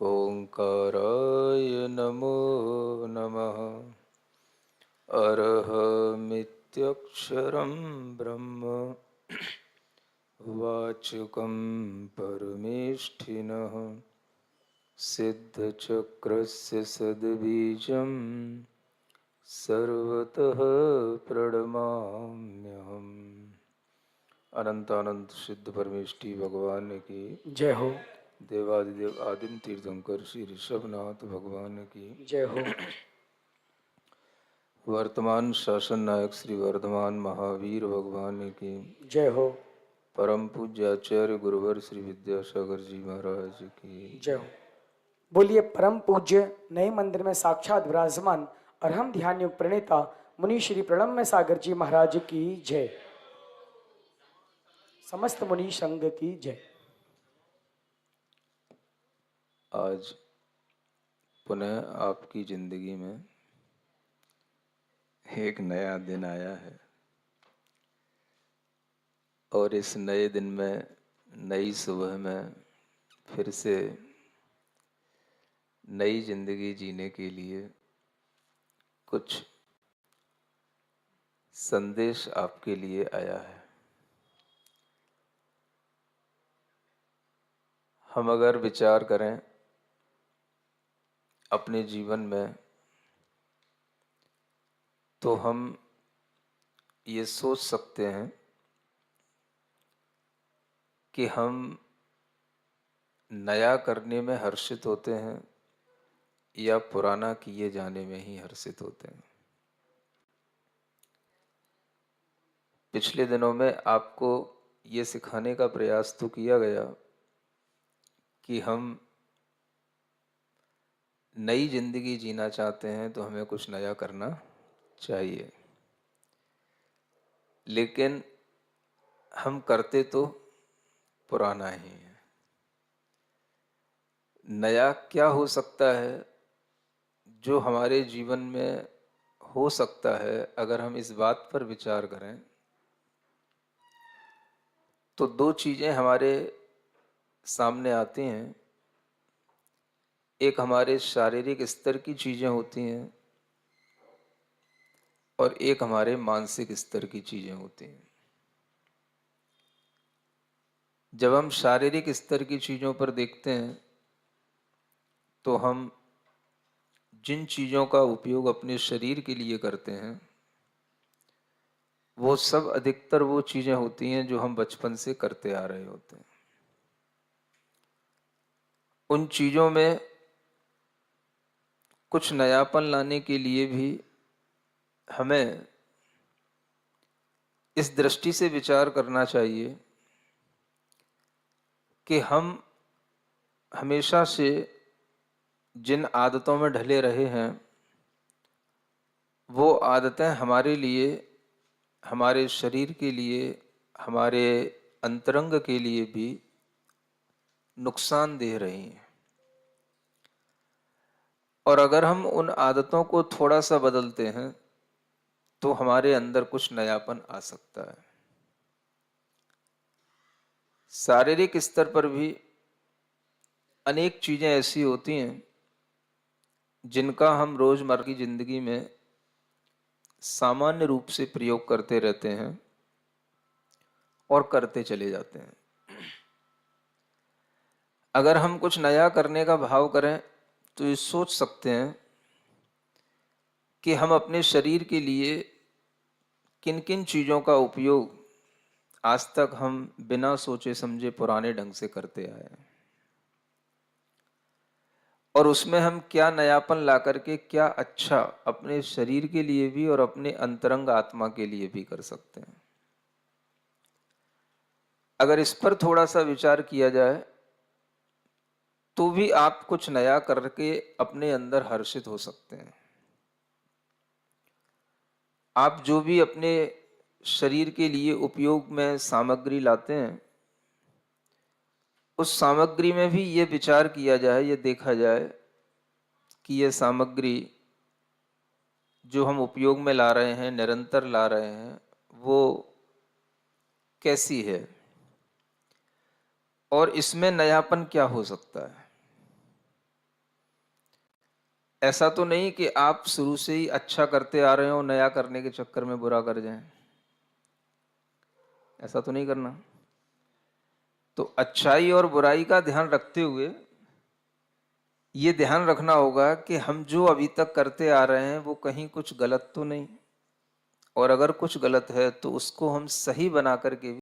ओंकाराय नमो नमः। अरहमित्यक्षरं ब्रह्म वाचकं परमेष्ठिनः सिद्धचक्रस्य सद्बीजं सर्वतः प्रणमाम्यहम्। अनंत अनंत सिद्ध परमेष्ठी भगवान की जय हो। देवादिदेव आदिम तीर्थंकर श्री ऋषभनाथ भगवान की जय हो। वर्तमान शासन नायक श्री वर्धमान महावीर भगवान की जय हो। परम पूज्य आचार्य गुरुवर श्री विद्यासागर जी महाराज की जय हो। बोलिए परम पूज्य नए मंदिर में साक्षात विराजमान अरहम ध्यान युग प्रणेता मुनि श्री प्रणम्य सागर जी महाराज की जय। समस्त मुनि संघ की जय। आज पुनः आपकी जिंदगी में एक नया दिन आया है और इस नए दिन में नई सुबह में फिर से नई जिंदगी जीने के लिए कुछ संदेश आपके लिए आया है। हम अगर विचार करें अपने जीवन में तो हम ये सोच सकते हैं कि हम नया करने में हर्षित होते हैं या पुराना किए जाने में ही हर्षित होते हैं। पिछले दिनों में आपको ये सिखाने का प्रयास तो किया गया कि हम नई जिंदगी जीना चाहते हैं तो हमें कुछ नया करना चाहिए, लेकिन हम करते तो पुराना ही है। नया क्या हो सकता है जो हमारे जीवन में हो सकता है? अगर हम इस बात पर विचार करें तो दो चीजें हमारे सामने आती हैं। एक हमारे शारीरिक स्तर की चीजें होती हैं और एक हमारे मानसिक स्तर की चीजें होती हैं। जब हम शारीरिक स्तर की चीजों पर देखते हैं तो हम जिन चीजों का उपयोग अपने शरीर के लिए करते हैं वो सब अधिकतर वो चीजें होती हैं जो हम बचपन से करते आ रहे होते हैं। उन चीजों में कुछ नयापन लाने के लिए भी हमें इस दृष्टि से विचार करना चाहिए कि हम हमेशा से जिन आदतों में ढले रहे हैं वो आदतें हमारे लिए, हमारे शरीर के लिए, हमारे अंतरंग के लिए भी नुकसान दे रही हैं। और अगर हम उन आदतों को थोड़ा सा बदलते हैं तो हमारे अंदर कुछ नयापन आ सकता है। शारीरिक स्तर पर भी अनेक चीजें ऐसी होती हैं जिनका हम रोजमर्रा की जिंदगी में सामान्य रूप से प्रयोग करते रहते हैं और करते चले जाते हैं। अगर हम कुछ नया करने का भाव करें तो ये सोच सकते हैं कि हम अपने शरीर के लिए किन किन चीजों का उपयोग आज तक हम बिना सोचे समझे पुराने ढंग से करते आए हैं और उसमें हम क्या नयापन ला करके क्या अच्छा अपने शरीर के लिए भी और अपने अंतरंग आत्मा के लिए भी कर सकते हैं। अगर इस पर थोड़ा सा विचार किया जाए तो भी आप कुछ नया करके अपने अंदर हर्षित हो सकते हैं। आप जो भी अपने शरीर के लिए उपयोग में सामग्री लाते हैं उस सामग्री में भी ये विचार किया जाए, ये देखा जाए कि ये सामग्री जो हम उपयोग में ला रहे हैं, निरंतर ला रहे हैं, वो कैसी है। और इसमें नयापन क्या हो सकता है? ऐसा तो नहीं कि आप शुरू से ही अच्छा करते आ रहे हो, नया करने के चक्कर में बुरा कर जाएं। ऐसा तो नहीं करना। तो अच्छाई और बुराई का ध्यान रखते हुए ये ध्यान रखना होगा कि हम जो अभी तक करते आ रहे हैं वो कहीं कुछ गलत तो नहीं, और अगर कुछ गलत है तो उसको हम सही बना करके